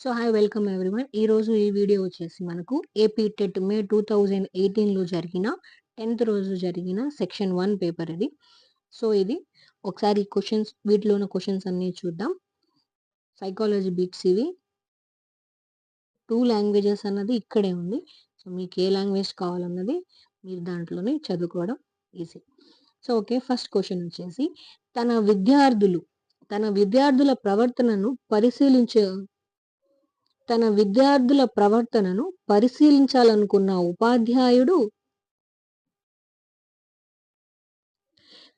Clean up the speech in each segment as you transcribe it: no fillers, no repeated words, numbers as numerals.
So hi welcome everyone. ఈరోజు ఈ video వచ్చేసి మనకు ఏపీ టెట్ మే 2018లో జరిగిన 10th రోజు జరిగిన సెక్షన్ 1 పేపర్ ఇది. సో ఇది ఒకసారి క్వశ్చన్స్, వీటిలో ఉన్న క్వశ్చన్స్ అన్నీ చూద్దాం. సైకాలజీ బిట్స్ ఇవి. 2 లాంగ్వేజెస్ అన్నది ఇక్కడే ఉంది. సో మీకు ఏ లాంగ్వేజ్ కావాలన్నది మీరు దాంట్లోనే చదువుకోవడం easy. So okay, first question వచ్చేసి తన విద్యార్థుల ప్రవర్తనను పరిశీలించాలనుకున్న ఉపాధ్యాయుడు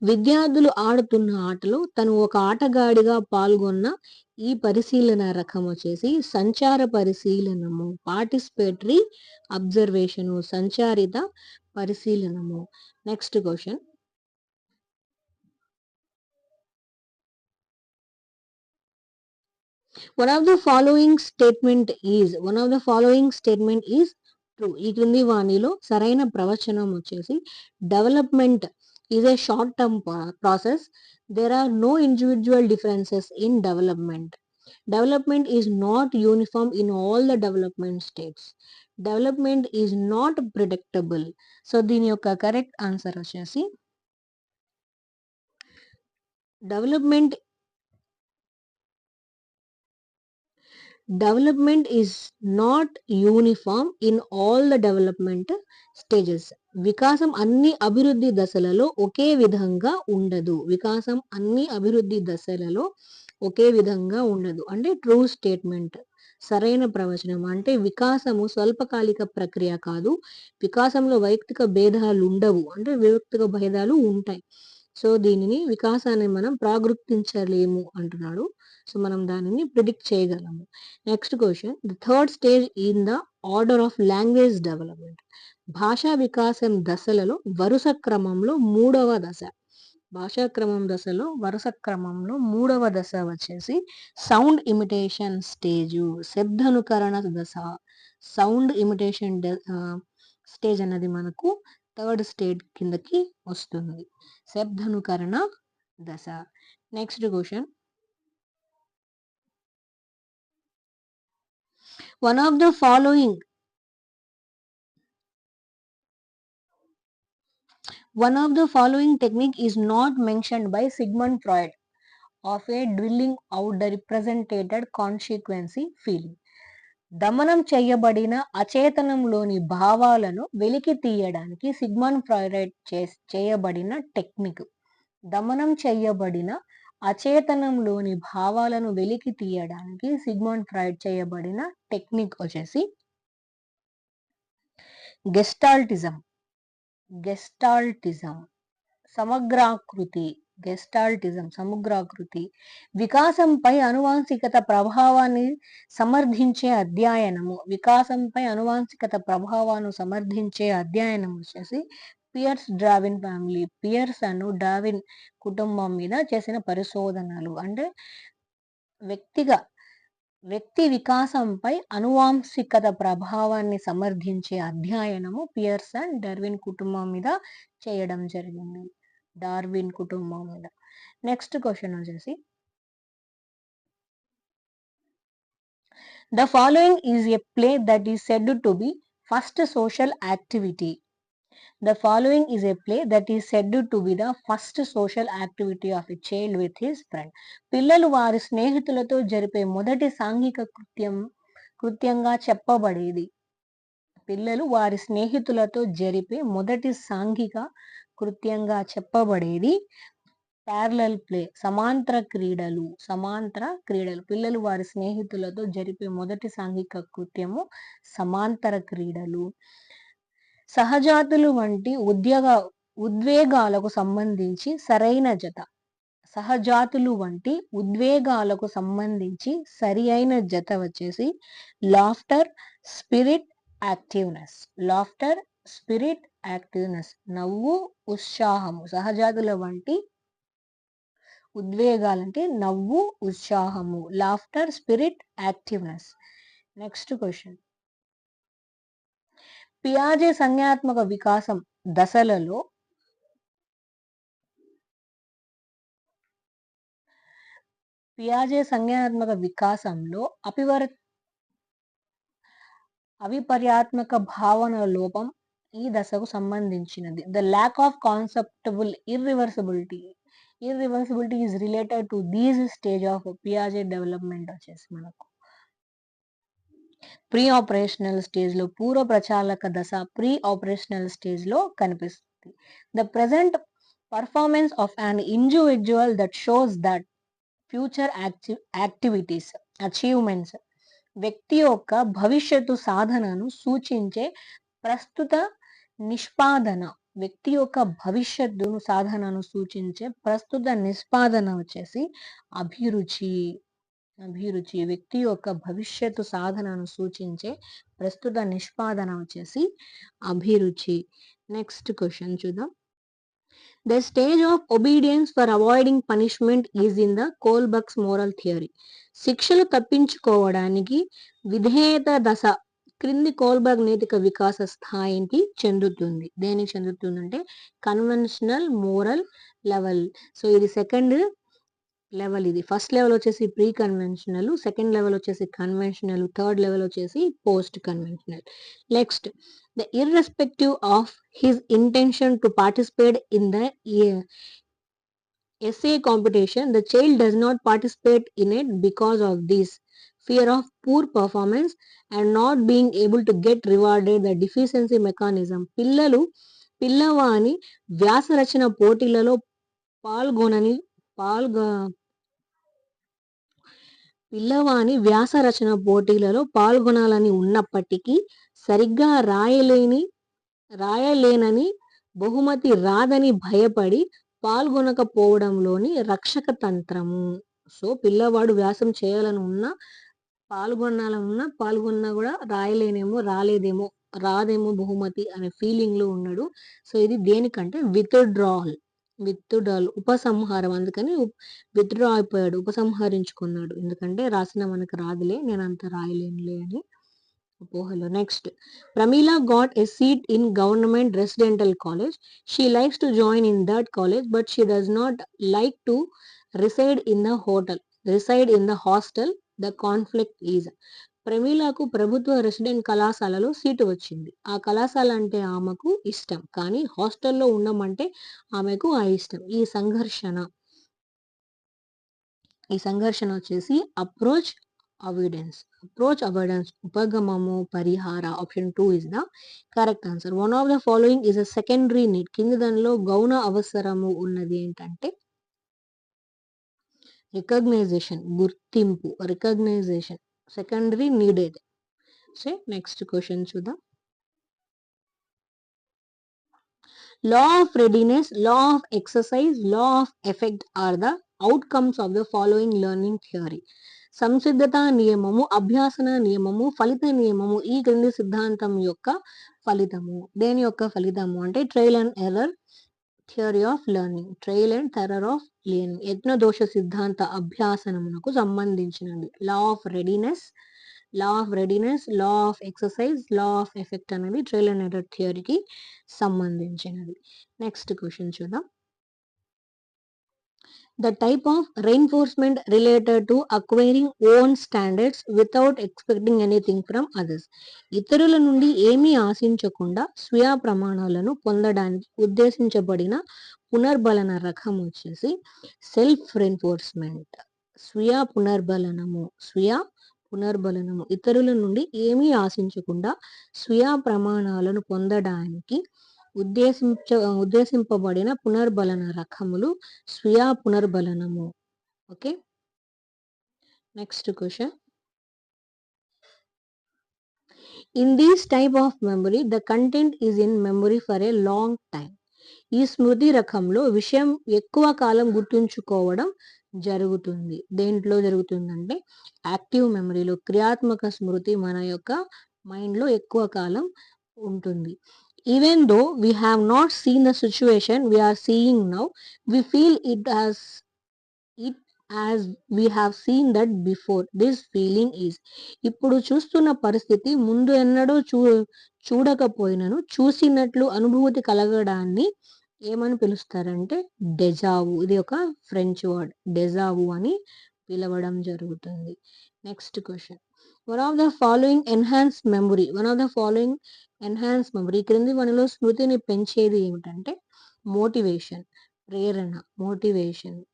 విద్యార్థులు ఆడుతున్న ఆటలో తను ఒక ఆటగాడిగా పాల్గొన్న ఈ పరిశీలన రకం వచ్చేసి సంచార పరిశీలనము, పార్టిసిపేటరీ అబ్జర్వేషను, సంచారిత పరిశీలనము. Next question, one of the following statement is true. ఈ క్రింది వాణిలో సరైన ప్రవచనం వచ్చేసి development is a short term process. There are no individual differences in development. Development is not uniform in all the development states. Development is not predictable. So దీని యొక్క correct answer వచ్చేసి Development is not uniform in all the development stages. వికాసం అన్ని అభివృద్ధి దశలలో ఒకే విధంగా ఉండదు. అంటే ట్రూ స్టేట్మెంట్, సరైన ప్రవచనం. అంటే వికాసము స్వల్పకాలిక ప్రక్రియ కాదు. వికాసంలో వైయక్తిక భేదాలు ఉండవు, అంటే వైయక్తిక భేదాలు ఉంటాయి. సో దీనిని వికాసాన్ని మనం ప్రాగుర్తించలేము అంటున్నాడు. సో మనం దానిని ప్రిడిక్ట్ చేయగలము. Next question, the third stage in the order of language development. భాషా వికాసం దశలలో వరుస క్రమంలో మూడవ దశ వచ్చేసి సౌండ్ ఇమిటేషన్ స్టేజు, శబ్దనుకరణ దశ. సౌండ్ ఇమిటేషన్ స్టేజ్ అన్నది మనకు థర్డ్ స్టేజ్ కిందకి వస్తుంది, శబ్దనుకరణ దశ. Next question, one of the following technique is not mentioned by Sigmund Freud of a dwelling out the represented consequency feeling. దమనం చేయబడిన అచేతనంలోని భావాలను వెలికి తీయడానికి సిగ్మండ్ ఫ్రాయిడ్ చేయబడిన టెక్నిక్. దమనం చేయబడిన అచేతనంలోని భావాలను వెలికి తీయడానికి సిగ్మండ్ ఫ్రాయిడ్ చేయబడిన టెక్నిక్ వచ్చేసి గెస్టాల్టిజం. సమగ్రాకృతి. వికాసంపై అనువాంశికత ప్రభావాన్ని సమర్థించే అధ్యయనము. వచ్చేసి పియర్స్ అను డార్విన్ కుటుంబం మీద చేసిన పరిశోధనలు. అంటే వ్యక్తి వికాసంపై అనువాంశికత ప్రభావాన్ని సమర్థించే అధ్యయనము పియర్స్ అండ్ డార్విన్ కుటుంబం మీద చేయడం జరిగింది. నెక్స్ట్ క్వశ్చన్ వచ్చేసి, the following is a play that is said to be first social activity. The following is a play that is said to be the first social activity of a child with his friend. పిల్లలు వారి స్నేహితులతో జరిపే మొదటి సాంఘిక కృత్యంగా చెప్పబడేది. Parallel play, సమాంతర క్రీడలు. పిల్లలు వారి స్నేహితులతో జరిపే మొదటి సాంఘిక కృత్యము సమాంతర క్రీడలు. సహజాతులు వంటి ఉద్వేగాలకు సంబంధించి సరి అయిన జత వచ్చేసి లాఫ్టర్ స్పిరిట్ యాక్టివ్నెస్. నవ్వు, ఉత్సాహము. సహజాతుల వంటి ఉద్వేగాలంటే నవ్వు, ఉత్సాహము. Laughter, spirit, activeness. Next question, పియాజే సంజ్ఞాత్మక వికాసం దశలలో అపివర్తనాలు అవిపర్యాత్మక భావన లోపం ఈ దశకు సంబంధించినది. The lack of conceptable irreversibility is related to these stage of Piaget development వచ్చేసి మనకు ప్రీ ఆపరేషనల్ స్టేజ్ లో, పూర్వ ప్రచాలక దశ ప్రీ ఆపరేషనల్ స్టేజ్ లో కనిపిస్తుంది. The present performance of an individual that shows that future activities achievements వ్యక్తి యొక్క భవిష్యత్తు సాధనను సూచించే ప్రస్తుత నిష్పాదన. వ్యక్తి యొక్క భవిష్యత్తును సాధనను సూచించే ప్రస్తుత నిష్పాదన వచ్చేసి అభిరుచి. అభిరుచి వ్యక్తి యొక్క భవిష్యత్తు సాధనను సూచించే ప్రస్తుత నిష్పాదన వచ్చేసి అభిరుచి. నెక్స్ట్ క్వశ్చన్ చూద్దాం. The stage of obedience for avoiding punishment is in the Kohlberg's moral theory. శిక్షలు తప్పించుకోవడానికి విధేయత దశ క్రింది కోల్బర్గ్ నైతిక వికాస స్థాయికి చెందుతుంది. దేనికి చెందుతుందంటే కన్వెన్షనల్ మోరల్ లెవెల్. సో ఇది సెకండ్ లెవెల్. ఇది ఫస్ట్ లెవెల్ వచ్చేసి ప్రీ కన్వెన్షనల్, సెకండ్ లెవెల్ వచ్చేసి కన్వెన్షనల్, థర్డ్ లెవెల్ వచ్చేసి post conventional. Next, the irrespective of his intention to participate in the essay competition, the child does not participate in it because of this fear of poor performance and not being able to get rewarded, the deficiency mechanism. పిల్లవాని వ్యాస రచన పోటీలలో పిల్లవాని వ్యాస రచన పోటీలలో పాల్గొనాలని ఉన్నప్పటికీ సరిగ్గా రాయలేనని, బహుమతి రాదని భయపడి పాల్గొనకపోవడంలోని రక్షక తంత్రము. So పిల్లవాడు వ్యాసం చేయాలని ఉన్నా, పాల్గొన్నా కూడా రాయలేనేమో, రాదేమో బహుమతి అనే ఫీలింగ్ లో ఉన్నాడు. సో ఇది దేనికంటే విత్డ్రాల్, ఉపసంహారం. అందుకని విత్డ్రా అయిపోయాడు, ఉపసంహరించుకున్నాడు. ఎందుకంటే రాసిన మనకు రాదులే, నేను అంత రాయలేనులే అని అపోహలో. Next, Pramila got a seat in government residential college. She likes to join in that college but she does not like to reside in the hostel. The conflict is. ప్రమీలకు ప్రభుత్వ రెసిడెంట్ కళాశాలలో సీటు వచ్చింది. ఆ కళాశాల అంటే ఆమెకు ఇష్టం, కానీ హాస్టల్లో ఉండమంటే ఆమెకు ఇష్టం. ఈ సంఘర్షణ వచ్చేసి అప్రోచ్ అవాయిడెన్స్, ఉపగమము, పరిహార. Option 2 is the correct answer. One of the following is a secondary need. కింది దానిలో గౌణ అవసరము ఉన్నది ఏంటంటే రికగ్నైజేషన్, గుర్తింపు. రికగ్నైజేషన్ సెకండరీ నీడ్ అయితే. సో నెక్స్ట్ క్వశ్చన్ చూద్దాం. లా of readiness, law of exercise, law of effect are the outcomes of the following learning theory. సంసిద్ధత నియమము, అభ్యాసన నియమము, ఫలిత నియమము ఈ క్రింది సిద్ధాంతం యొక్క ఫలితము. దేని యొక్క ఫలితము అంటే trial and error theory of learning. Trial and error of learning యత్నదోష సిద్ధాంత అభ్యాసనమునకు సంబంధించినది. Law of readiness, law of exercise, law of effect అనేది ట్రయల్ అండ్ ఎర్రర్ థియరీకి సంబంధించినది. నెక్స్ట్ క్వశ్చన్ చూద్దాం. The type of reinforcement related to acquiring own standards without expecting anything from others. ఇతరుల నుండి ఏమీ ఆశించకుండా స్వీయ ప్రమాణాలను పొందడానికి ఉద్దేశించబడిన పునర్బలన రకం వచ్చేసి సెల్ఫ్ రెయిన్ఫోర్స్మెంట్. స్వీయ పునర్బలనము ఇతరుల నుండి ఏమీ ఆశించకుండా స్వీయ ప్రమాణాలను పొందడానికి ఉద్దేశింపబడిన పునర్బలన రకములు స్వీయ పునర్బలనము. Okay, next question. In this type of memory the content is in memory for a long time. ఈ స్మృతి రకంలో విషయం ఎక్కువ కాలం గుర్తుంచుకోవడం జరుగుతుంది. దేంట్లో జరుగుతుందంటే యాక్టివ్ మెమరీలో, క్రియాత్మక స్మృతి మన యొక్క మైండ్లో ఎక్కువ కాలం ఉంటుంది. Even though we have not seen the situation we are seeing now, we feel it as we have seen that before. This feeling is. ఇప్పుడు చూస్తున్న పరిస్థితి ముందు ఎన్నడూ చూడకపోయినను చూసినట్లు అనుభూతి కలగడాన్ని ఏమని పిలుస్తారంటే డెజావు. ఇది ఒక ఫ్రెంచ్ వర్డ్, డెజావు అని పిలవడం జరుగుతుంది. Next question. One of the following enhance memory. క్రింది వానిలో స్మృతిని పెంచేది ఏమిటంటే మోటివేషన్, ప్రేరణ.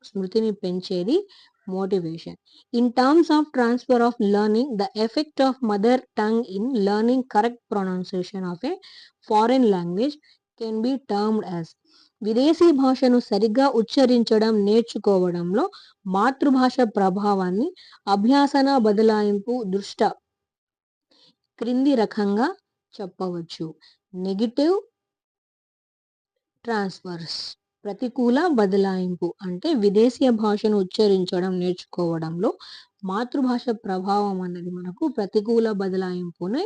స్మృతిని పెంచేది motivation. In terms of transfer of learning, the effect of mother tongue in learning correct pronunciation of a foreign language can be termed as. విదేశీ భాషను సరిగ్గా ఉచ్చరించడం నేర్చుకోవడంలో మాతృభాష ప్రభావాన్ని అభ్యాసన బదలాయింపు దృష్ట్యా క్రింది రకంగా చెప్పవచ్చు. నెగిటివ్ ట్రాన్స్ఫర్స్, ప్రతికూల బదలాయింపు అంటే విదేశీ భాషను ఉచ్చరించడం నేర్చుకోవడంలో మాతృభాష ప్రభావం అన్నది మనకు ప్రతికూల బదలాయింపుని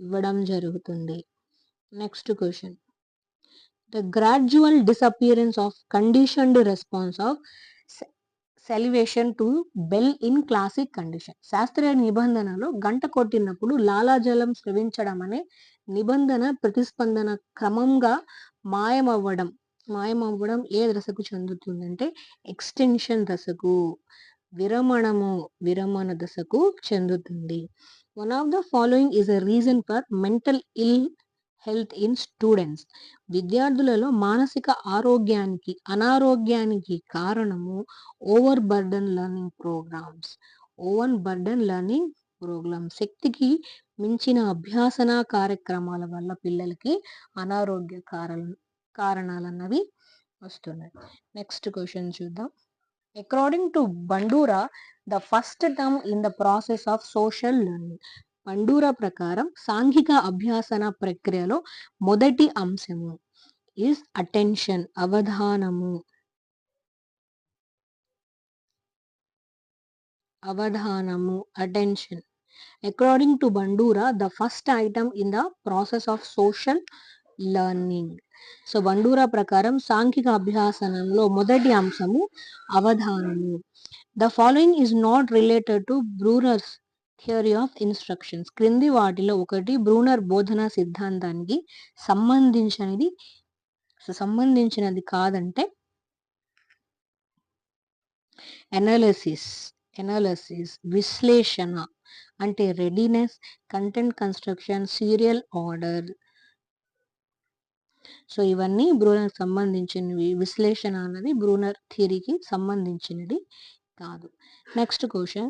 ఇవ్వడం జరుగుతుంది. Next question. The gradual disappearance of conditioned response of salivation to bell in classic condition. శాస్త్రీయ నిబంధనలో గంట కొట్టినప్పుడు లాలాజలం స్రవించడం అనే నిబంధన ప్రతిస్పందన క్రమంగా మాయమవ్వడం ఏ దశకు చెందుతుందంటే ఎక్స్టెన్షన్ దశకు, విరమణ దశకు చెందుతుంది. One of the following is a reason for mental ill health in students. విద్యార్థులలో మానసిక అనారోగ్యానికి కారణము ఓవర్ బర్డన్ లెర్నింగ్ ప్రోగ్రామ్స్. శక్తికి మించిన అభ్యాసన కార్యక్రమాల వల్ల పిల్లలకి అనారోగ్య కారణాలు అన్నవి వస్తున్నాయి. నెక్స్ట్ క్వశ్చన్ చూద్దాం. According to Bandura, the first term in the process of social learning. Bandura ప్రకారం సాంఘిక అభ్యాసన ప్రక్రియలో మొదటి అంశము ఈజ్ అటెన్షన్, అవధానము. Attention. According to Bandura, the first item in the process of social learning. So Bandura ప్రకారం సాంఘిక అభ్యాసనంలో మొదటి అంశము అవధానము. The following is not related to Bruner's theory of instructions. క్రింది వాటిలో ఒకటి బ్రూనర్ బోధనా సిద్ధాంతానికి సంబంధించినది కాదంటే ఎనాలిసిస్, విశ్లేషణ అంటే readiness, content construction, serial order. So ఇవన్నీ బ్రూనర్ సంబంధించినవి. విశ్లేషణ అన్నది బ్రూనర్ థియరీకి సంబంధించినది కాదు. Next question.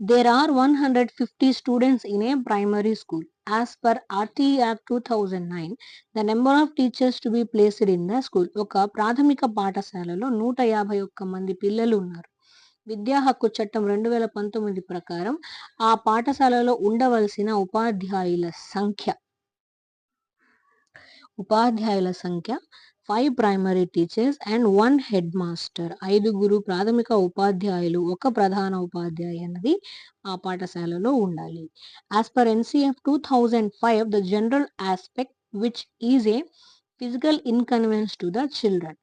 There are 150 students in a primary school. As per RT Act 2009, the number of teachers to be placed in the school. ఒక ప్రాథమిక పాఠశాలలో 151 మంది పిల్లలు ఉన్నారు. విద్యా హక్కు చట్టం 2019 ప్రకారం ఆ పాఠశాలలో ఉండవలసిన ఉపాధ్యాయుల సంఖ్య 5 primary teachers and 1 head master. 5 ప్రాథమిక ఉపాధ్యాయులు, 1 ప్రధాన ఉపాధ్యాయు అన్నది ఆ పాఠశాలలో ఉండాలి. As per NCF 2005, the general aspect which is a physical inconvenience to the children.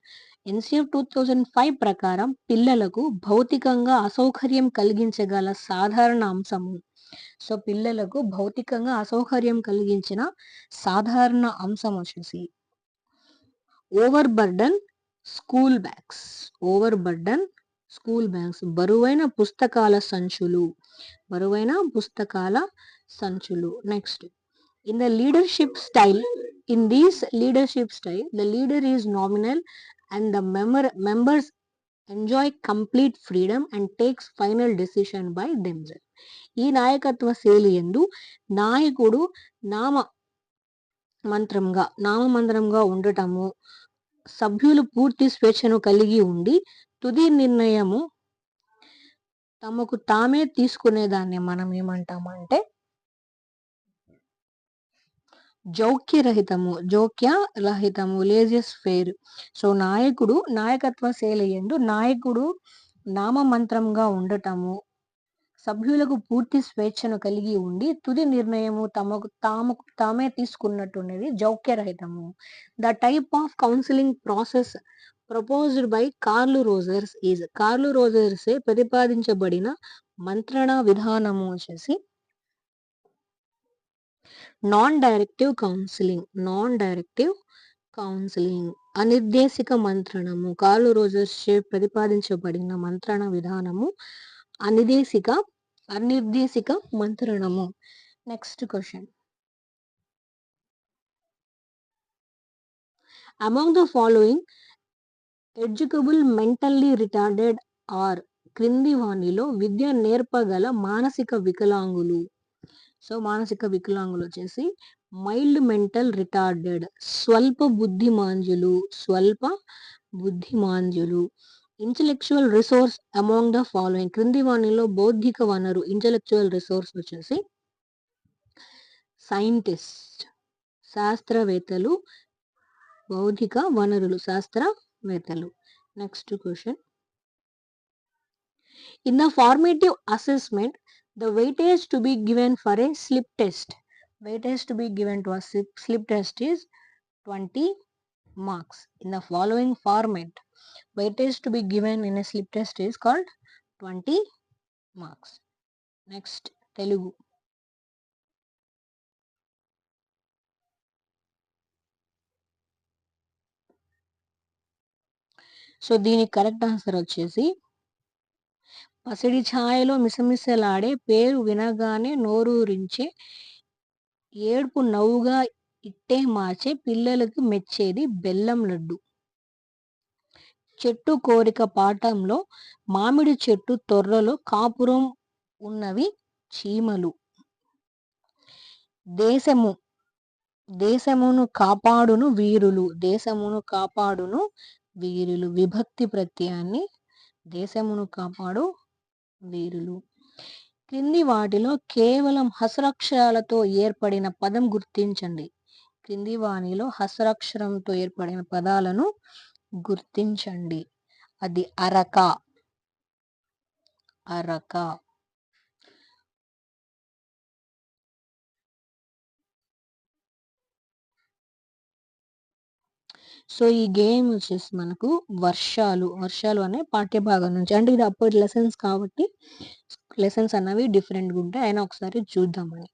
NCF 2005 ప్రకారం పిల్లలకు భౌతికంగా అసౌకర్యం కలిగించగల సాధారణ అంశము. సో పిల్లలకు భౌతికంగా అసౌకర్యం కలిగించిన సాధారణ అంశం వచ్చేసి ఓవర్ బర్డన్ స్కూల్ బ్యాగ్స్, బరువైన పుస్తకాల సంచులు. Next. In this leadership style, the leader is nominal and the members enjoy complete freedom and takes final decision by themselves. ఈ నాయకత్వ శైలి యందు నాయకుడు నామమంత్రంగా ఉండటము, సభ్యులు పూర్తి స్వేచ్ఛను కలిగి ఉండి తుది నిర్ణయము తమకు తామే తీసుకునేదాన్ని మనం ఏమంటామంటే జౌక్యరహితము, లేజియస్ ఫెయిర్. సో నాయకత్వ శైలి యందు నాయకుడు నామమంత్రంగా ఉండటము, సభ్యులకు పూర్తి స్వేచ్ఛను కలిగి ఉండి తుది నిర్ణయము తమకు తామే తీసుకున్నట్టున్నది జౌక్యరహితము. The type of counselling process proposed by Carl Rogers ప్రతిపాదించబడిన మంత్రణ విధానము వచ్చేసి నాన్ డైరెక్టివ్ కౌన్సిలింగ్, అనిర్దేశిక మంత్రణము. కార్ల్ రోజర్స్ చే ప్రతిపాదించబడిన మంత్రణ విధానము అనిర్దేశిక అనిర్దేశిక మంత్రణము. Next question. Among the following educable mentally retarded are క్రింది వానిలో విద్య నేర్పగల మానసిక వికలాంగులు. సో మానసిక వికలాంగులు వచ్చేసి మైల్డ్ మెంటల్ రిటార్డెడ్, స్వల్ప బుద్ధిమాంద్యులు. Intellectual resource among the following క్రింది వానిలో బౌద్ధిక వనరు ఇంటలెక్చువల్ రిసోర్స్ వచ్చేసి సైంటిస్ట్, శాస్త్రవేత్తలు. బౌద్ధిక వనరులు శాస్త్రవేత్తలు. Next question. In the formative assessment the weightage to be given for a slip test. Weightage to be given to a slip test is 20 marks. In the following format, weightage to be given in a slip test is called 20 marks. Next, Telugu. So దీని correct answer వచ్చేసి పసిడి ఛాయలో మిసమిసలాడే పేరు వినగానే నోరూరించే ఏడుపు నవ్వుగా ఇట్టే మార్చే పిల్లలకు మెచ్చేది బెల్లం లడ్డు. చెట్టు కోరిక పాఠంలో మామిడి చెట్టు తొర్రలో కాపురం ఉన్నవి చీమలు. దేశమును కాపాడును వీరులు. దేశమును కాపాడును వీరులు. విభక్తి ప్రత్యయాన్ని దేశమును కాపాడు వీరులు. క్రింది వాటిలో కేవలం హస్రాక్షరాలతో ఏర్పడిన పదం గుర్తించండి. క్రింది వానిలో హస్రాక్షరంతో ఏర్పడిన పదాలను గుర్తించండి. అది అరక. సో ఈ గేమ్ వచ్చేసి మనకు వర్షాలు అనే పాఠ్యభాగం నుంచి, అంటే ఇది అప్పటి లెసన్స్ కాబట్టి లెసన్స్ అన్నవి డిఫరెంట్గా ఉంటాయి. అయినా ఒకసారి చూద్దామని.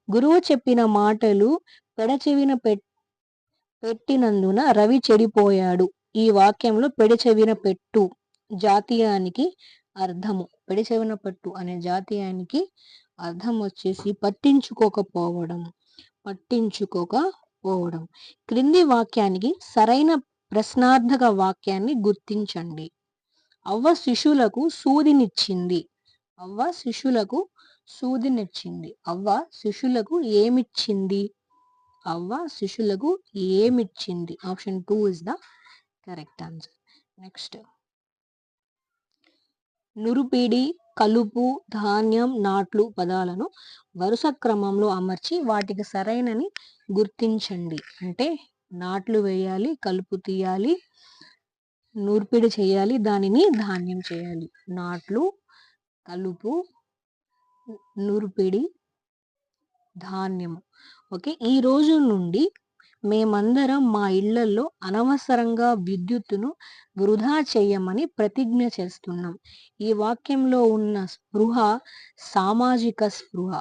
గురువు చెప్పిన మాటలు పెడచెవిన పెట్టినందున రవి చెడిపోయాడు. ఈ వాక్యంలో పెడచెవిన పెట్టు జాతీయానికి అర్థము. పెడచెవిన పెట్టు అనే జాతీయానికి అర్థం వచ్చేసి పట్టించుకోకపోవడం. క్రింది వాక్యానికి సరైన ప్రశ్నార్థక వాక్యాన్ని గుర్తించండి. అవ్వ శిష్యులకు సూదినిచ్చింది. అవ్వ శిష్యులకు ఏమిచ్చింది? Option 2 is the correct answer. Next. నురుపిడి, కలుపు, ధాన్యం, నాట్లు పదాలను వరుస క్రమంలో అమర్చి వాటికి సరైనని గుర్తించండి. అంటే నాట్లు వేయాలి, కలుపు తీయాలి, నూర్పిడి చేయాలి, దానిని ధాన్యం చేయాలి. నాట్లు, కలుపు, నూర్పిడి, ధాన్యము. ఓకే. ఈ రోజు నుండి మేమందరం మా ఇళ్లలో అనవసరంగా విద్యుత్తును వృధా చేయమని ప్రతిజ్ఞ చేస్తున్నాం. ఈ వాక్యంలో ఉన్న స్పృహ సామాజిక స్పృహ.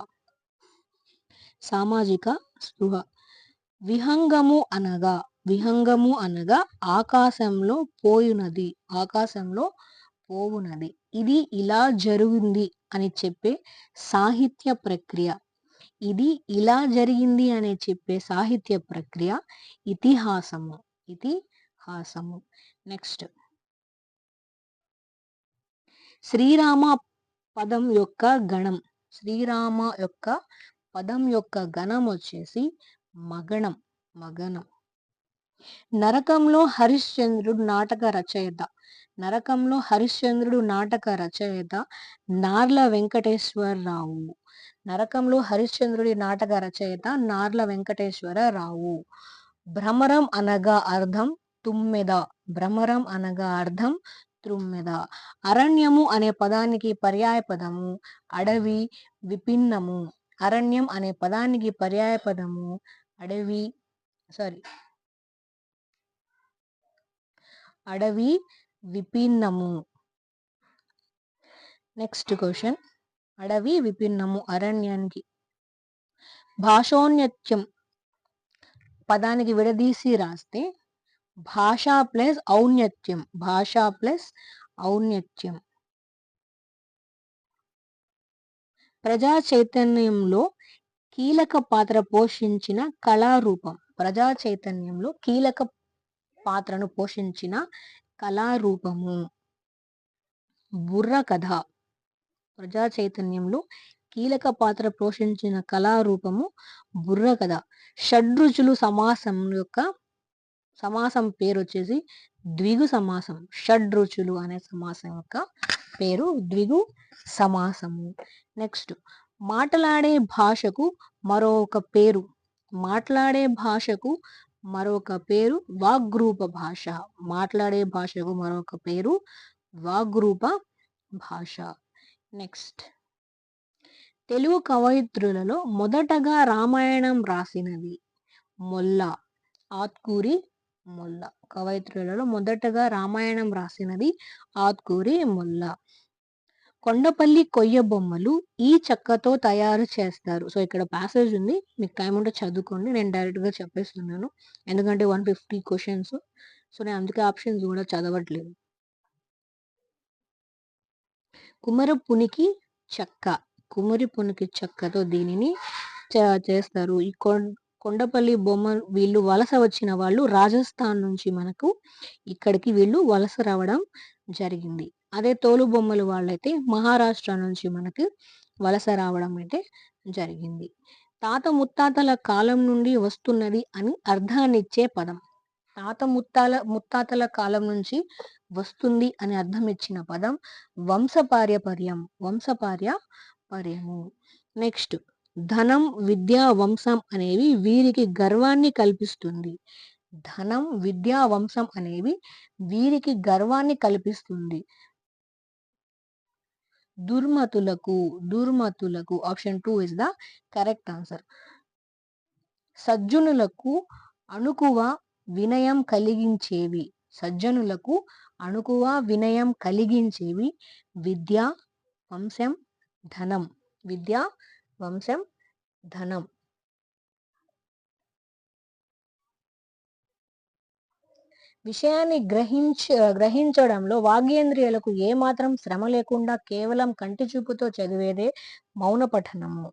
విహంగము అనగా ఆకాశంలో పోవునది. ఇది ఇలా జరిగింది అని చెప్పే సాహిత్య ప్రక్రియ. ఇతిహాసము. నెక్స్ట్. శ్రీరామ పదం యొక్క గణం వచ్చేసి మగణం. నరకంలో హరిశ్చంద్రుడు నాటక రచయిత నార్ల వెంకటేశ్వరరావు. భ్రమరం అనగా అర్థం తుమ్మెద. అరణ్యము అనే పదానికి పర్యాయపదము అడవి, విభిన్నము. అడవి, విభిన్నము. Next question. అడవి విభిన్నము అరణ్యానికి. భాషోన్నత్యం పదానికి విడదీసి రాస్తే భాష ప్లస్ ఔన్నత్యం. ప్రజా చైతన్యంలో కీలక పాత్ర పోషించిన కళారూపం. ప్రజా చైతన్యంలో కీలక పాత్రను పోషించిన కళారూపము. బుర్రకథ. ప్రజా చైతన్యంలో కీలక పాత్ర పోషించిన కళారూపము బుర్రకథ. షడ్రుచులు సమాసం పేరు వచ్చేసి ద్విగు సమాసం. షడ్రుచులు అనే సమాసం యొక్క పేరు ద్విగు సమాసము. నెక్స్ట్, మాట్లాడే భాషకు మరొక పేరు. మాట్లాడే భాషకు మరొక పేరు వాగ్రూప భాష. మాట్లాడే భాషకు మరొక పేరు వాగ్రూప భాష. నెక్స్ట్, తెలుగు కవయిత్రులలో మొదటగా రామాయణం రాసినది మొల్ల. ఆత్కూరి మొల్ల. కవయిత్రులలో మొదటగా రామాయణం రాసినది ఆత్కూరి మొల్ల. కొండపల్లి కొయ్య బొమ్మలు ఈ చెక్కతో తయారు చేస్తారు. సో ఇక్కడ ప్యాసేజ్ ఉంది, మీకు టైం ఉంటే చదువుకోండి. నేను డైరెక్ట్గా చెప్పేస్తున్నాను ఎందుకంటే 150 క్వశ్చన్స్. సో నేను అందుకే ఆప్షన్స్ కూడా చదవట్లేదు. కుమరపునికి చెక్క. కుమరిపునికి చెక్కతో దీనిని చేస్తారు. ఈ కొండపల్లి బొమ్మ వీళ్ళు వలస వచ్చిన వాళ్ళు రాజస్థాన్ నుంచి మనకు ఇక్కడికి వీళ్ళు వలస రావడం జరిగింది. అదే తోలు బొమ్మలు వాళ్ళైతే మహారాష్ట్ర నుంచి మనకి వలస రావడం అయితే జరిగింది. తాత ముత్తాతల కాలం నుండి వస్తున్నది అని అర్థాన్నిచ్చే పదం. తాత ముత్తాతల కాలం నుంచి వస్తుంది అని అర్థం ఇచ్చిన పదం వంశపార్యపర్యం. వంశపార్యపర్యము. నెక్స్ట్, ధనం, విద్య, వంశం అనేవి వీరికి గర్వాన్ని కల్పిస్తుంది. ధనం, విద్య, వంశం అనేవి వీరికి గర్వాన్ని కల్పిస్తుంది. దుర్మతులకు option 2 is the correct answer. సజ్జనులకు అణుకువ వినయం కలిగించేవి. సజ్జనులకు అణుకువ వినయం కలిగించేవి విద్య, వంశం, ధనం. విద్య, వంశం, ధనం. విషయాన్ని గ్రహించడంలో వాగేంద్రియాలకు ఏమాత్రం శ్రమ లేకుండా కేవలం కంటి చూపుతో చదివేదే మౌన పఠనము.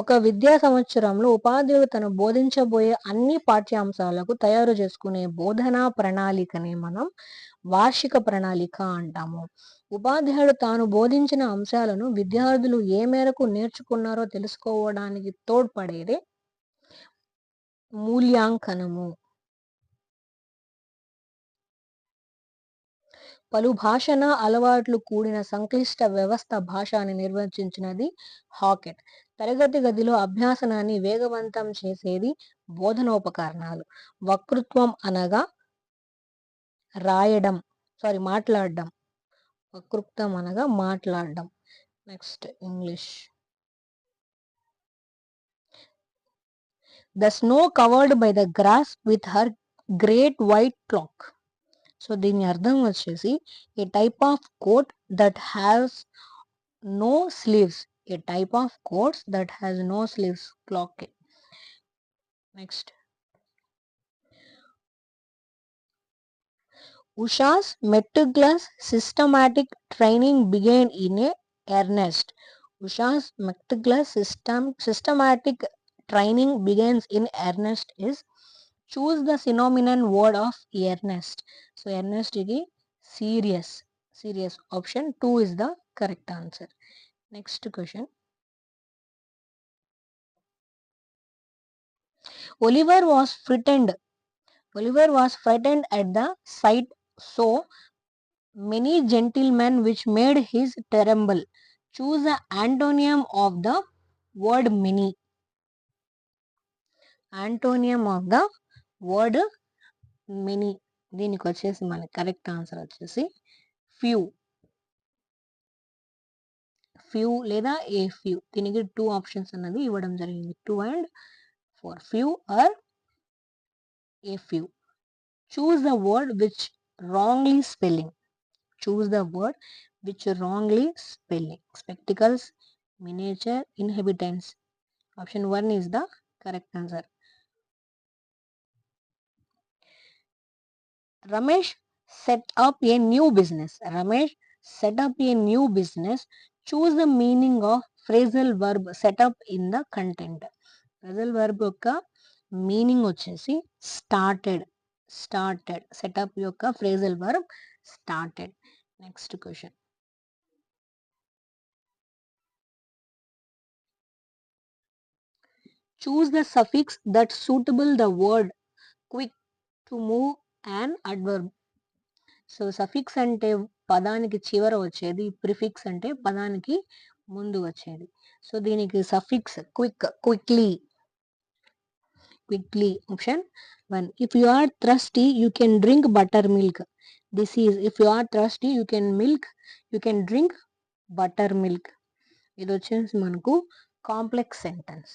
ఒక విద్యా సంవత్సరంలో ఉపాధ్యాయుడు తను బోధించబోయే అన్ని పాఠ్యాంశాలకు తయారు చేసుకునే బోధనా ప్రణాళికని మనం వార్షిక ప్రణాళిక అంటాము. ఉపాధ్యాయుడు తాను బోధించిన అంశాలను విద్యార్థులు ఏ మేరకు నేర్చుకున్నారో తెలుసుకోవడానికి తోడ్పడేదే మూల్యాంకనము. పలు భాషణ అలవాట్లు కూడిన సంక్లిష్ట వ్యవస్థ భాష అని నిర్వచించినది హాకెట్. తరగతి గదిలో అభ్యాసనాన్ని వేగవంతం చేసేది బోధనోపకరణాలు. వక్తృత్వం అనగా మాట్లాడడం. వక్తృత్వం అనగా మాట్లాడడం. Next, English. The snow covered by the grass with her great white cloak. So దీని అర్థం వచ్చేసి a type of coat that has no sleeves. A type of coats that has no sleeves. Cloak. Next, Usha's meticulous systematic training began in earnest. Usha's meticulous systematic training begins in earnest is choose the synonym word of earnest. So earnest is serious. Option 2 is the correct answer. Next question. Oliver was frightened at the sight so many gentlemen which made his tremble. Choose the antonym of the word many. Antonym of the word many. దీనికి వచ్చేసి మన correct answer వచ్చేసి few లేదా a few. దీనికి 2 options అన్నది ఇవ్వడం జరిగింది, 2 and 4. Few or a few. Choose the word which wrongly spelling. Spectacles, miniature, inhabitants. Option 1 is the correct answer. Ramesh set up a new business. Choose the meaning of phrasal verb setup in the content. Phrasal verb యొక్క meaning వచ్చేసి started. Setup యొక్క phrasal verb started. Next question. Choose the suffix that suitable the word quick to move an adverb. So suffix అంటే పదానికి చివర వచ్చేది, prefix అంటే పదానికి ముందు వచ్చేది. సో దీనికి suffix quickly. Option 1. If you are thirsty, you can drink buttermilk. This is if you are thirsty, you can drink buttermilk. ఇది వచ్చేసి మనకు complex sentence.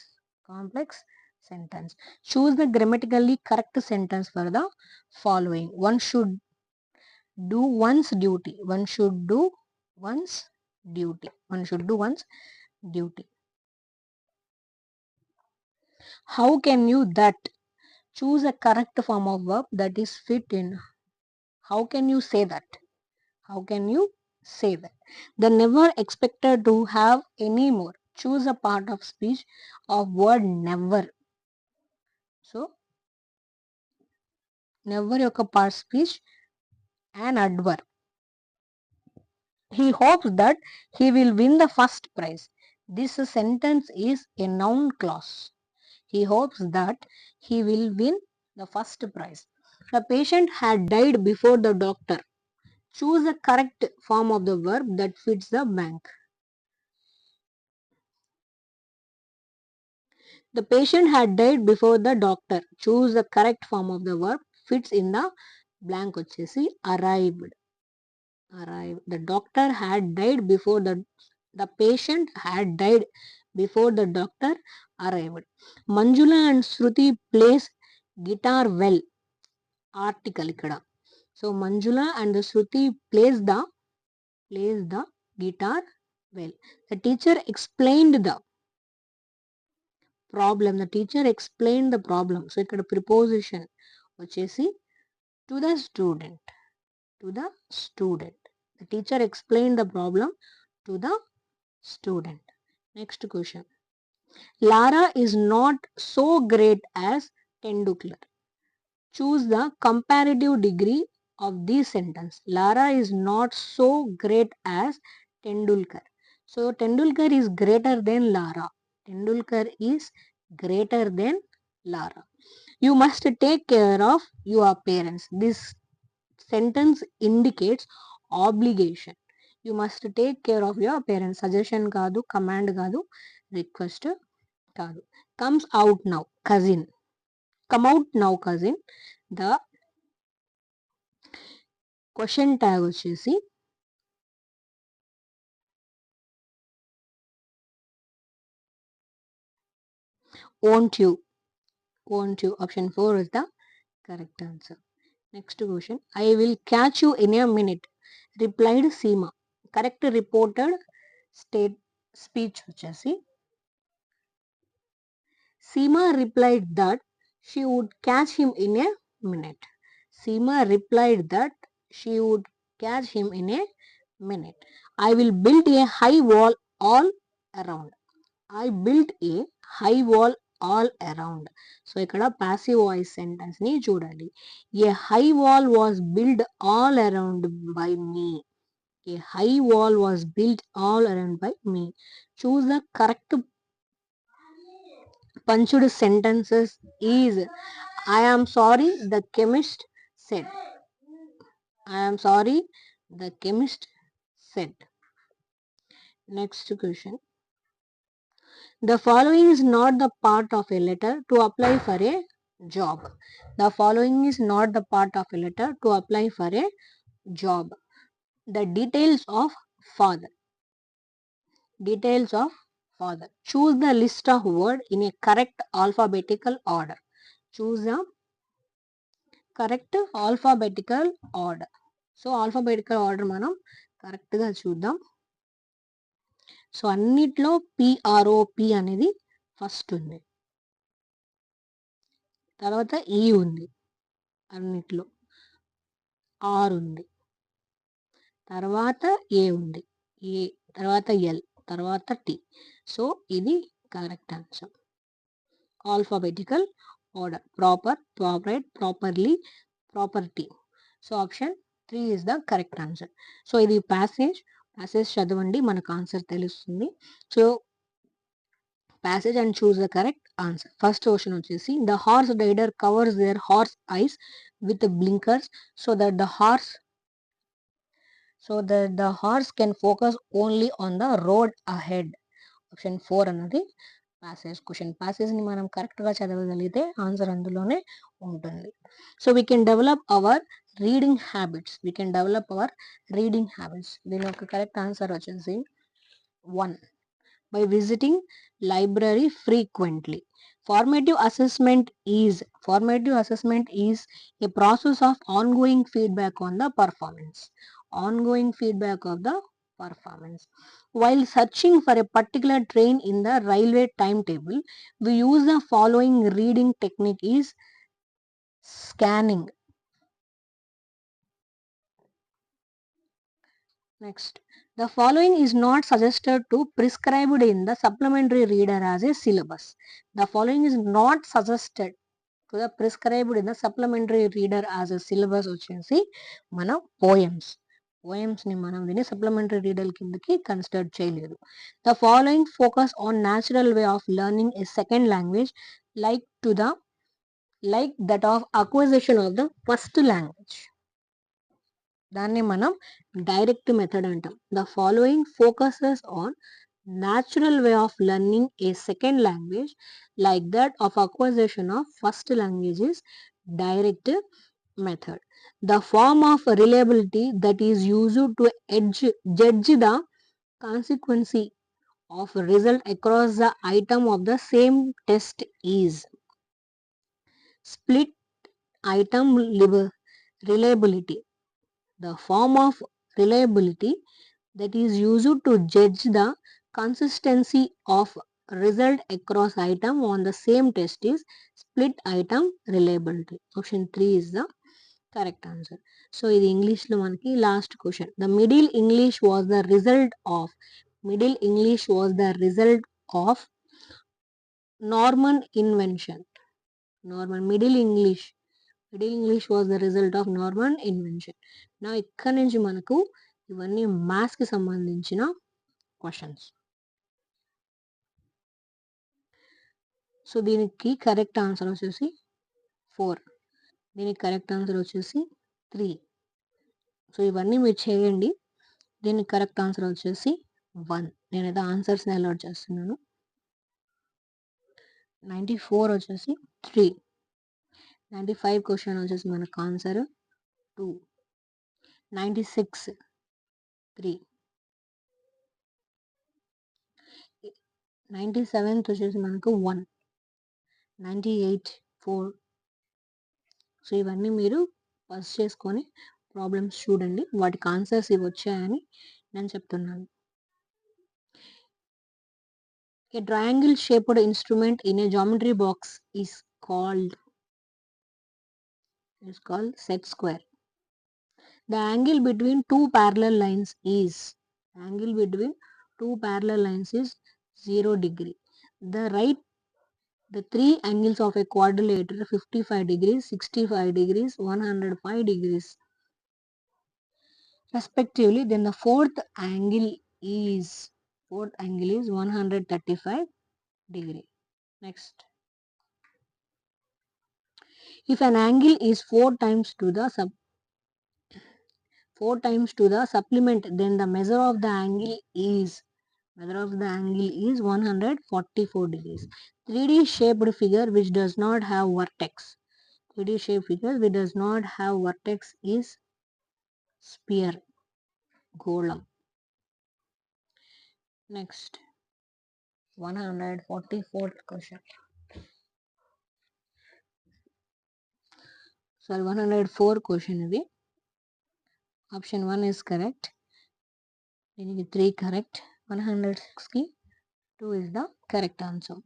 Choose the grammatically correct sentence for the following. One should do one's duty. How can you that? Choose a correct form of verb that is fit in. How can you say that? They never expected to have any more. Choose a part of speech of word never. So never యొక్క part speech an adverb. He hopes that he will win the first prize. This sentence is a noun clause. He hopes that he will win the first prize. The patient had died before the doctor. Choose the correct form of the verb that fits the blank. The patient had died before the doctor. Choose the correct form of the verb fits in the blank వచ్చేసి arrived. The doctor had died before the patient had died before the doctor arrived. Manjula and Shruti plays guitar well. Article ఇక్కడ. So Manjula and Shruti plays the guitar well. The teacher explained the problem. So ఇక్కడ preposition వచ్చేసి to the student. The teacher explained the problem to the student. Next question. Lara is not so great as Tendulkar. Choose the comparative degree of this sentence. Lara is not so great as Tendulkar. So Tendulkar is greater than Lara. You must take care of your parents. This sentence indicates obligation. You must take care of your parents. Suggestion కాదు, command కాదు, request కాదు. Come out now, cousin. The question tag వచ్చేసి won't you. Option 4 is the correct answer. Next question. I will catch you in a minute, replied Seema. Correct reported speech వచ్చేసి Seema replied that she would catch him in a minute. I will build a high wall all around. So ఇక్కడ passive voice sentence ని చూడాలి. A high wall was built all around by me. Choose the correct punched sentences is I am sorry, the chemist said. Next question. The following is not the part of a letter to apply for a job. The details of father. Choose the list of words in a correct alphabetical order. So alphabetical order మనం కరెక్ట్గా చూద్దాం. So అన్నిట్లో PROP అనేది first ఉంది, తర్వాత E ఉంది, అన్నిట్లో R ఉంది, తర్వాత A ఉంది, తర్వాత L, తర్వాత T, సో ఇది correct answer. Alphabetical order, proper, propriety, properly, property. So option 3 is the correct answer. So ఇది ప్యాసేజ్ చదవండి, మనకు ఆన్సర్ తెలుస్తుంది. So passage and choose the correct answer. First question వచ్చేసి, the horse rider covers their horse eyes with blinkers so that the horse can focus only on the road ahead. Option 4 అన్నది passage question. ప్యాసేజ్ని మనం కరెక్ట్గా చదవగలిగితే answer అందులోనే ఉంటుంది. So we can develop our reading habits. దీని యొక్క correct answer వచ్చేసి 1, by visiting library frequently. Formative assessment is a process of ongoing feedback on the performance. While searching for a particular train in the railway timetable, we use the following reading technique is scanning. Next, the following is not suggested to prescribed in the supplementary reader as a syllabus. The following is not suggested to the prescribed in the supplementary reader as a syllabus వచ్చేసి మన poems ని మనం దీన్ని supplementary reader కిందకి consider చేయలేదు. The following focus on natural way of learning A second language like that of acquisition of the first language. దాన్ని మనం direct method అంటాం. The following focuses on natural way of learning a second language like that of acquisition of first language is direct method. The form of reliability that is used to judge the consequence of result across the item of the same test is split item reliability. The form of reliability that is used to judge the consistency of result across item on the same test is split item reliability. Option 3 is the correct answer. So ఇది English లో మనకి last question. The Middle English was the result of Norman invention. Middle English was the result of Norman invention. నా ఇక్కడ నుంచి మనకు ఇవన్నీ maths కి సంబంధించిన క్వశ్చన్స్. సో దీనికి కరెక్ట్ ఆన్సర్ వచ్చేసి 4, దీనికి కరెక్ట్ ఆన్సర్ వచ్చేసి 3. సో ఇవన్నీ మీరు చేయండి. దీనికి కరెక్ట్ ఆన్సర్ వచ్చేసి 1. నేనైతే ఆన్సర్స్ని అలౌట్ చేస్తున్నాను. 94 వచ్చేసి 3, 95 క్వశ్చన్ వచ్చేసి మనకు ఆన్సర్ 2, 96 3, 97th వచ్చేసి మనకు 1, 98 4. సో ఇవన్నీ మీరు పాస్ చేసుకొని ప్రాబ్లమ్స్ చూడండి, వాటికి ఆన్సర్స్ ఇవి వచ్చాయని నేను చెప్తున్నాను. A triangle shaped instrument in a geometry box is called set square. The angle between two parallel lines is 0 degree. The three angles of a quadrilateral 55 degrees, 65 degrees, 105 degrees respectively. Then the fourth angle is 135 degree. Next, if an angle is 4 times to the supplement, then the measure of the angle is 144 degrees. 3D shaped figure which does not have vertex. 3D shaped figure which does not have vertex is sphere, golem. Next, 144th question. Sorry, 104 question ఇది. Option 1 is correct. దీనికి 3 correct. 106 కి 2 is the correct answer.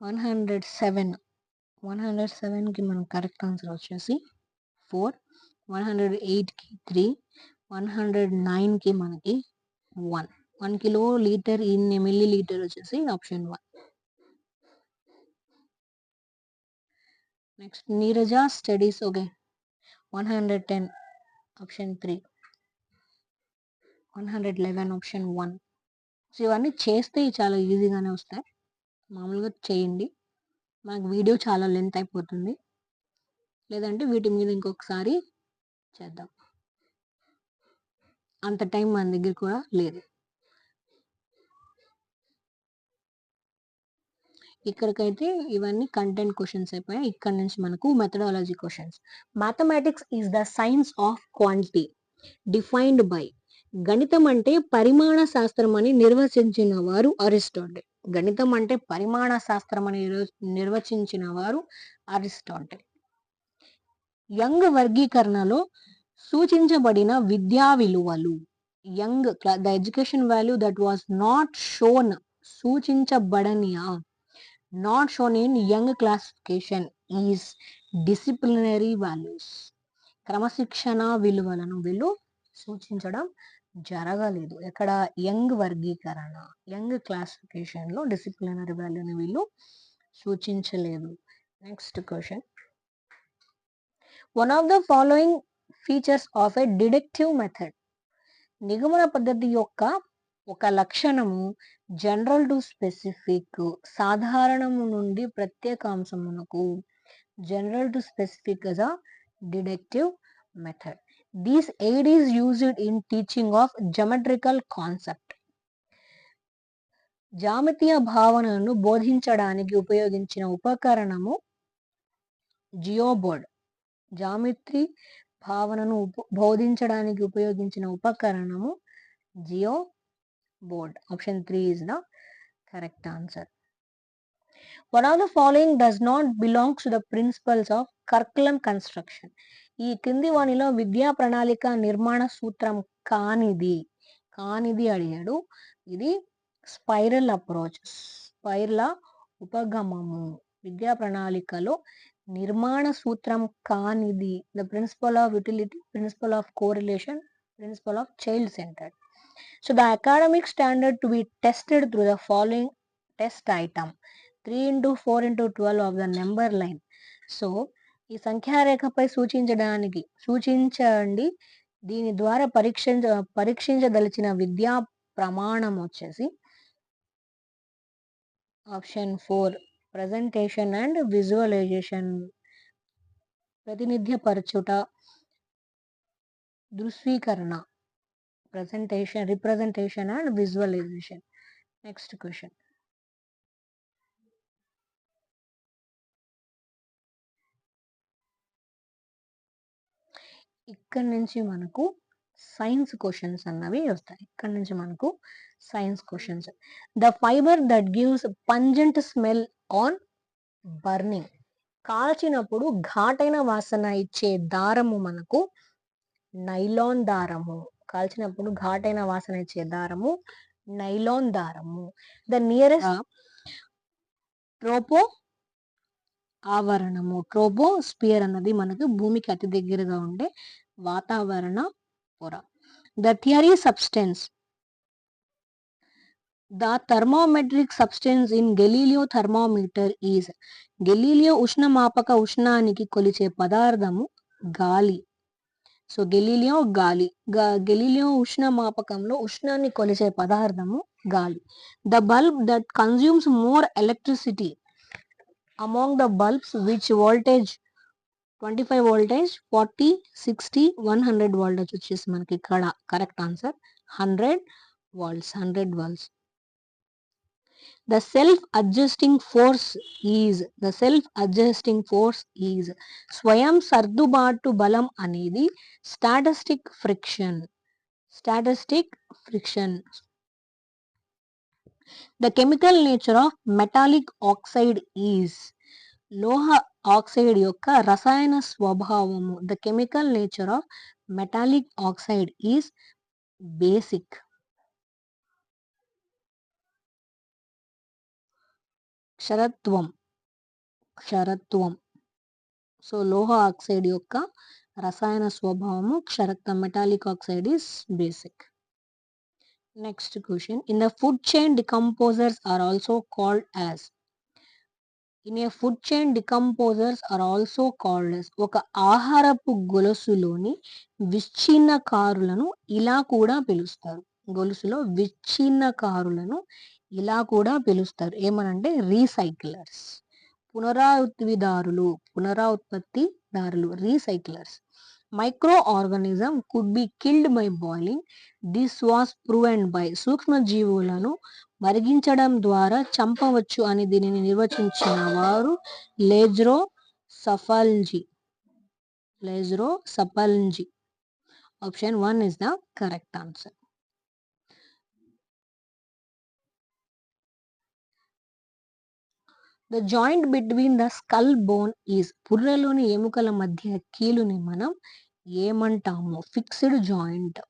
107 కి మన correct answer వచ్చేసి 4, 108 కి 3, 109కి మనకి 1 kilolitre in millilitre వచ్చేసి option 1. Next Neeraja studies okay 110 option 3, 111 option 1. So ఇవన్నీ చేస్తే చాలా ఈజీగానే వస్తాయి. మామూలుగా చేయండి, మనకు వీడియో చాలా లెంత్ అయిపోతుంది. లేదంటే వీటి మీద ఇంకొకసారి చేద్దాం, అంత టైం మన దగ్గర కూడా లేదు. ఇక్కడికైతే ఇవన్నీ కంటెంట్ క్వశ్చన్స్ అయిపోయాయి. ఇక్కడ నుంచి మనకు methodology questions. Mathematics is the science of quantity defined by. గణితం అంటే పరిమాణ శాస్త్రం అని నిర్వచించిన వారు అరిస్టాటిల్. గణితం అంటే పరిమాణ శాస్త్రం అని నిర్వచించిన వారు అరిస్టాటిల్. యంగ్ వర్గీకరణలో సూచించబడిన విద్యా విలువలు. Among the education value that was not shown, సూచించబడనియా, not shown in young classification is disciplinary values. క్రమశిక్షణ విలువలను వీళ్ళు సూచించడం జరగలేదు. ఎక్కడ యంగ్ వర్గీకరణ, యంగ్ క్లాసిఫికేషన్ లో డిసిప్లినరీ వాల్యూని వీళ్ళు సూచించలేదు. Next question. One of the following features of a deductive method. నిగమన పద్ధతి యొక్క ఒక లక్షణము జనరల్ టు స్పెసిఫిక్, సాధారణము నుండి ప్రత్యేకాంశమునకు, general to specific as a deductive method. This aid is used in teaching of geometrical concept. జామితీయ భావనను బోధించడానికి ఉపయోగించిన ఉపకరణము జియోబోర్డ్. జామితి భావనను బోధించడానికి ఉపయోగించిన ఉపకరణము Jio board. Option 3 is the correct answer. One of the following does not belong to the principles of curriculum construction. ఈ కింది వానిలో విద్యా ప్రణాళిక నిర్మాణ సూత్రం కానిది అడిగాడు. ఇది స్పైరల్ అప్రోచ్, స్పైరల్ ఉపగమము. విద్యా ప్రణాళికలో నిర్మాణ సూత్రం కానిది the principle of utility, principle of correlation, principle of child centered. So the academic standard to be tested through the following test item: 3 into 4 into 12 of the number line. So ఈ సంఖ్యారేఖపై సూచించండి, దీని ద్వారా పరీక్షించదలిచిన విద్యా ప్రమాణం వచ్చేసి ఆప్షన్ 4 ప్రజెంటేషన్ అండ్ విజువలైజేషన్. ప్రతినిధ్యపరచుట, దృశ్యీకరణ, representation and visualization. Next question. ఇక్కడ నుంచి మనకు సైన్స్ క్వశ్చన్స్ అన్నవి వస్తాయి. ఇక్కడ నుంచి మనకు science questions. The fibre that gives pungent smell on burning. కాల్చినప్పుడు ఘాటైన వాసన ఇచ్చే దారము మనకు నైలాన్ దారము. కాల్చినప్పుడు ఘాటైన వాసన ఇచ్చే దారము నైలాన్ దారము. ద నియరెస్ట్ ట్రోపో ఆవరణము. ట్రోపోస్పియర్ అన్నది మనకు భూమికి అతి దగ్గరగా ఉండే వాతావరణ పొర. The theory substance. The thermometric substance in Galileo thermometer is. Galileo ఉష్ణమాపక ఉష్ణానికి కొలిచే పదార్థము గాలి. సో గెలీలియో గాలి. గెలీలియో ఉష్ణమాపకంలో ఉష్ణాన్ని కొలిచే పదార్థము గాలి. The bulb that consumes more electricity among the bulbs which voltage 25 voltage, 40, 60, 100 voltage వచ్చేసి మనకి ఇక్కడ correct answer 100 volts. The self-adjusting force is స్వయం సర్దుబాటు బలం అనేది statistic friction. The chemical nature of metallic oxide is. లోహ ఆక్సైడ్ యొక్క రసాయన స్వభావము. The chemical nature of metallic oxide is basic. క్షరత్వం. సో లోహ ఆక్సైడ్ యొక్క రసాయన స్వభావము క్షరక్తం. Metallic oxide is basic. Next question. In the food chain decomposers are also called as. In a food chain decomposers are also called as. ఒక ఆహారపు గొలుసులోని విచ్ఛిన్నకారులను ఇలా కూడా పిలుస్తారు. గొలుసులో విచ్ఛిన్నకారులను ఇలా కూడా పిలుస్తారు. ఏమనంటే రీసైక్లర్స్. పునరాఉత్పత్తిదారులు recyclers. Micro organism could be killed by boiling. This was proven by. సూక్ష్మజీవులను మరిగించడం ద్వారా చంపవచ్చు అని దీనిని నిర్వచించిన వారు లెజ్రో సఫల్జీ. Option 1 is the correct answer. The joint between the skull bone is. పుర్రెలోని ఎముకల మధ్య కీలుని మనం ఏమంటాము? Fixed joint.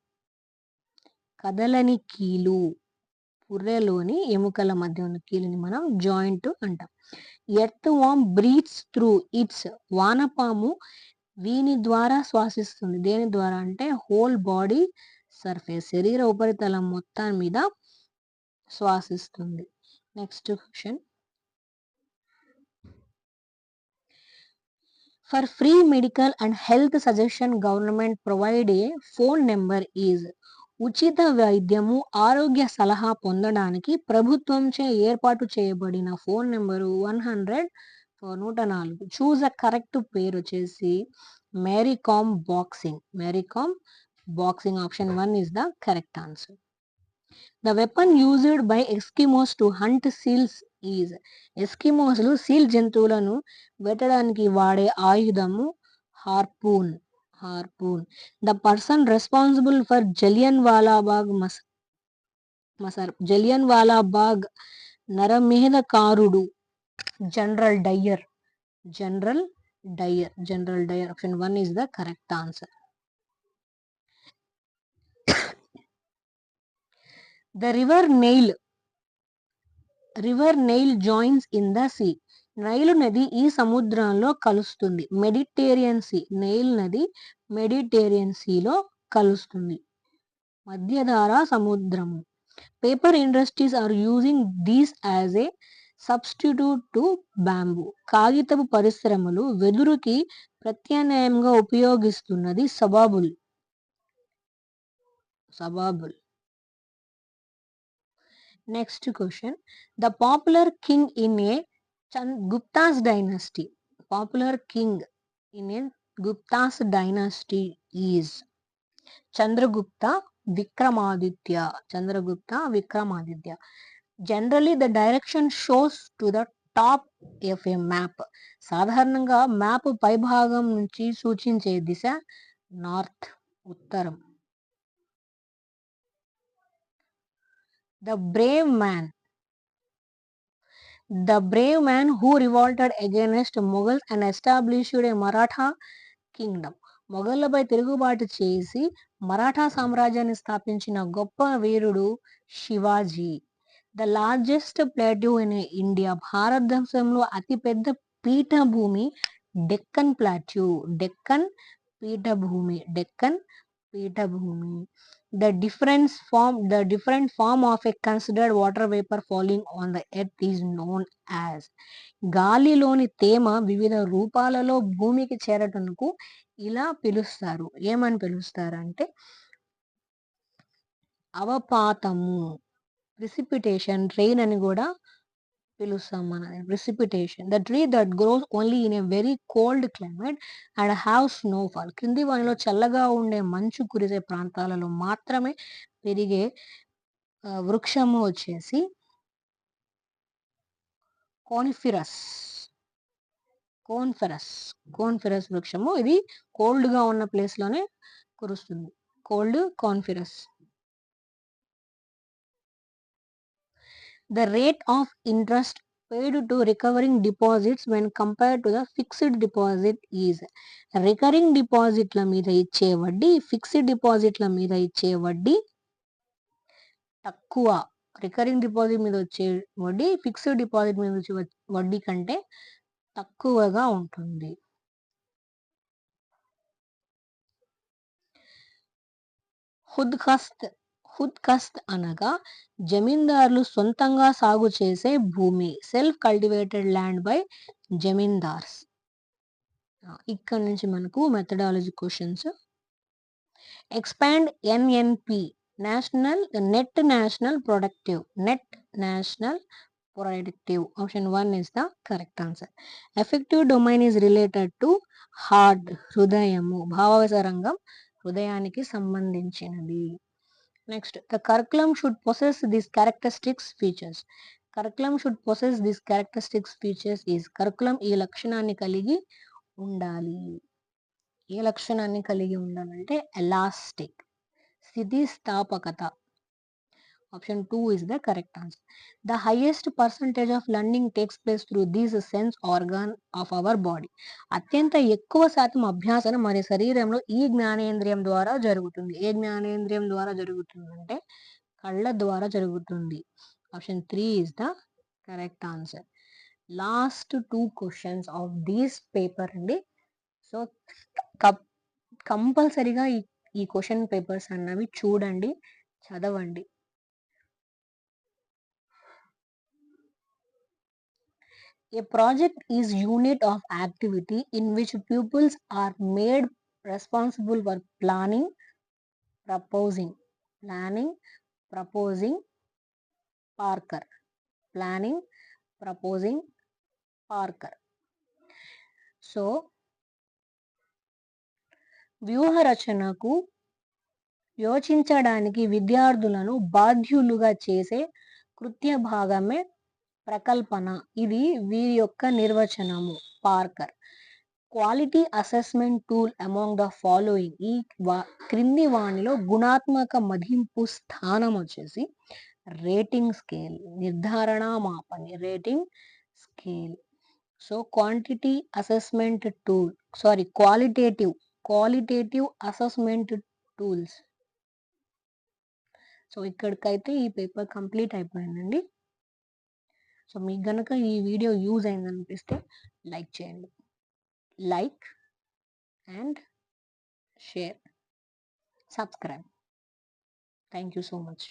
కదలని కీలు. పుర్రెలోని ఎముకల మధ్య ఉన్న కీలుని మనం జాయింట్ అంటాం. Earth worm breathes through its. వానపాము వీని ద్వారా శ్వాసిస్తుంది. దేని ద్వారా అంటే హోల్ బాడీ సర్ఫేస్. శరీర ఉపరితలం మొత్తం మీద శ్వాసిస్తుంది. Next question. For free medical and health suggestion government provide a phone number is. ఉచిత వైద్యము ఆరోగ్య సలహా పొందడానికి ప్రభుత్వంచే ఏర్పాటు చేయబడిన phone number 104. Choose a correct పేరు వచ్చేసి Mary Kom boxing. Option 1 is the correct answer. The weapon used by Eskimos to hunt seals is. ఎస్కిమోస్లు seal జంతువులను వేటడానికి వాడే ఆయుధము Harpoon. The person responsible for Jallian Walabagh నరమేధకారుడు general Dyer. Option 1 is the correct answer. The river Nile joins in the sea. Nile నది ఈ సముద్రంలో కలుస్తుంది. Nile నది Mediterranean సీలో కలుస్తుంది. మధ్యధారా సముద్రము. Paper industries are using these as a substitute to bamboo. కాగితపు పరిశ్రమలు వెదురుకి ప్రత్యామ్నాయంగా ఉపయోగిస్తున్నది సబాబుల్. Next question. The popular king in a Gupta's dynasty. Is Chandragupta Vikramaditya. Generally the direction shows to the top of a map. సాధారణంగా map పై భాగం నుంచి సూచించే దిశ నార్త్, ఉత్తరం. The brave man who revolted against Mughals and established a Maratha kingdom. మొఘళ్ళపై తిరుగుబాటు చేసి మరాఠా సామ్రాజ్యాన్ని స్థాపించిన గొప్ప వీరుడు Shivaji. The largest plateau in India. భారతదేశంలో అతిపెద్ద పీఠభూమి డెక్కన్ పీఠభూమి. The different form of a considered water vapor falling on the earth is known as. గాలిలోని తేమ వివిధ రూపాలలో భూమికి చేరటంకు ఇలా పిలుస్తారు. ఏమని పిలుస్తారు అంటే అవపాతము, ప్రిసిపిటేషన్, రెయిన్ అని కూడా పిలుస్తాం మనం. Precipitation. The tree that gross only in a very cold climate and have snowfall. కింది వానిలో చల్లగా ఉండే మంచు కురిసే ప్రాంతాలలో మాత్రమే పెరిగే వృక్షము వచ్చేసి కోన్ఫెరస్ వృక్షము. ఇది కోల్డ్ గా ఉన్న ప్లేస్ లోనే కురుస్తుంది. కోన్ఫెరస్. The rate of interest paid to recovering deposits when compared to the fixed deposit is. Recurring డిపాజిట్ల మీద ఇచ్చే వడ్డీ ఫిక్స్డ్ డిపాజిట్ల మీద ఇచ్చే వడ్డీ తక్కువ. రికరింగ్ డిపాజిట్ మీద వచ్చే వడ్డీ ఫిక్స్డ్ డిపాజిట్ మీద వచ్చే వడ్డీ కంటే తక్కువగా ఉంటుంది. హుద్‌ఖస్త్. హుద్‌ఖస్త్ అనగా జమీందారులు సొంతంగా సాగు చేసే భూమి. Self cultivated land by zamindars. ఇక్కడ నుంచి మనకు methodology questions. Expand NNP national productive. Option 1 is the correct answer. Affective domain is related to heart, హృదయము. భావవశ రంగం హృదయానికి సంబంధించినది. Next, the curriculum should possess these characteristics features. Curriculum should possess these characteristics features is curriculum ఈ లక్షణాన్ని కలిగి ఉండాలి. ఏ లక్షణాన్ని కలిగి ఉండాలంటే elastic, స్థితిస్థాపకత. Option 2 is the correct answer. The highest percentage of learning takes place through these sense organ of our body. అత్యంత ఎక్కువ శాతం అభ్యాసన మన శరీరంలో ఈ జ్ఞానేంద్రియం ద్వారా జరుగుతుంది. ఏ జ్ఞానేంద్రియం ద్వారా జరుగుతుంది అంటే కళ్ళ ద్వారా జరుగుతుంది. Option 3 is the correct answer. Last 2 questions of this paper అండి. సో కంపల్సరీగా ఈ క్వశ్చన్ పేపర్స్ అన్నవి చూడండి, చదవండి. A project is unit of activity in which pupils are made responsible for planning, proposing. Parker. So, వ్యూహ రచనకు యోచించడానికి విద్యార్థులను బాధ్యులుగా చేసే కృత్య భాగమే ప్రకల్పన. ఇది వీరి యొక్క నిర్వచనము. Parker. Quality assessment tool among the following. ఈ క్రింది వాణిలో గుణాత్మక మదింపు స్థానం వచ్చేసి రేటింగ్ స్కేల్, నిర్ధారణ మాపని, rating scale. So quantity assessment tool, qualitative assessment tools. So ఇక్కడికైతే ఈ పేపర్ కంప్లీట్ అయిపోయిందండి. సో మీకు గనక ఈ వీడియో యూజ్ అయిందనిపిస్తే లైక్ చేయండి. Like and share, subscribe. Thank you so much.